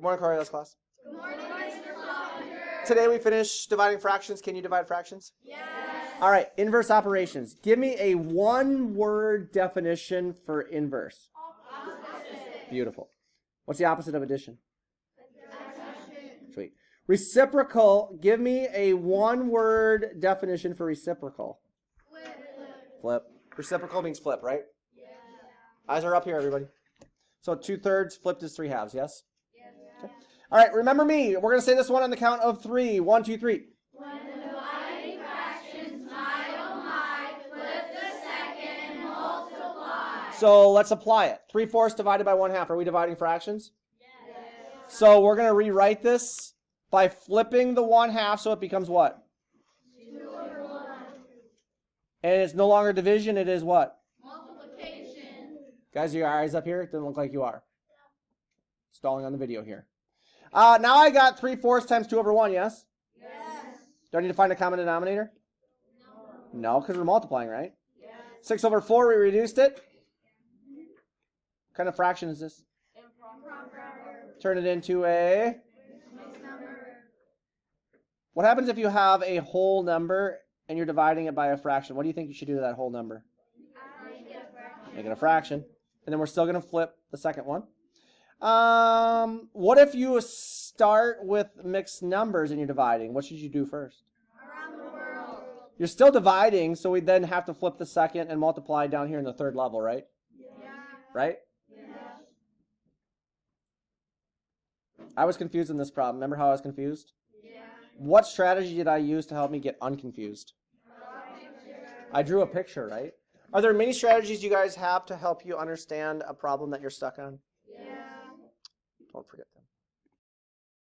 Good morning, Coryell class. Good morning, Mr. Lavender. Today we finished dividing fractions. Can you divide fractions? Yes. All right, inverse operations. Give me a one-word definition for inverse. Opposite. Beautiful. What's the opposite of addition? Subtraction. Sweet. Reciprocal. Give me a one-word definition for reciprocal. Flip. Reciprocal means flip, right? Yes. Eyes are up here, everybody. So 2/3 flipped is 3/2, yes? Yes. Okay. All right, remember me. We're going to say this one on the count of 3. 1, 2, 3. When dividing fractions, my, flip the second and multiply. So let's apply it. 3/4 divided by 1/2. Are we dividing fractions? Yes. So we're going to rewrite this by flipping the 1/2 so it becomes what? 2/1. And it's no longer division, it is what? Multiplication. Guys, are your eyes up here? It doesn't look like you are. Stalling on the video here. Now I got 3/4 times 2/1, yes? Yes. Do I need to find a common denominator? No, because we're multiplying, right? Yes. 6/4, we reduced it. What kind of fraction is this? Improper. Turn it into a... Mixed number. What happens if you have a whole number and you're dividing it by a fraction? What do you think you should do to that whole number? Make it a fraction. And then we're still going to flip the second one. What if you start with mixed numbers and you're dividing? What should you do first? Around the world. You're still dividing, so we then have to flip the second and multiply down here in the third level, right? Yeah. Right? Yes. I was confused in this problem. Remember how I was confused? Yeah. What strategy did I use to help me get unconfused? I drew a picture, right? Are there many strategies you guys have to help you understand a problem that you're stuck on? Yeah. Don't forget them.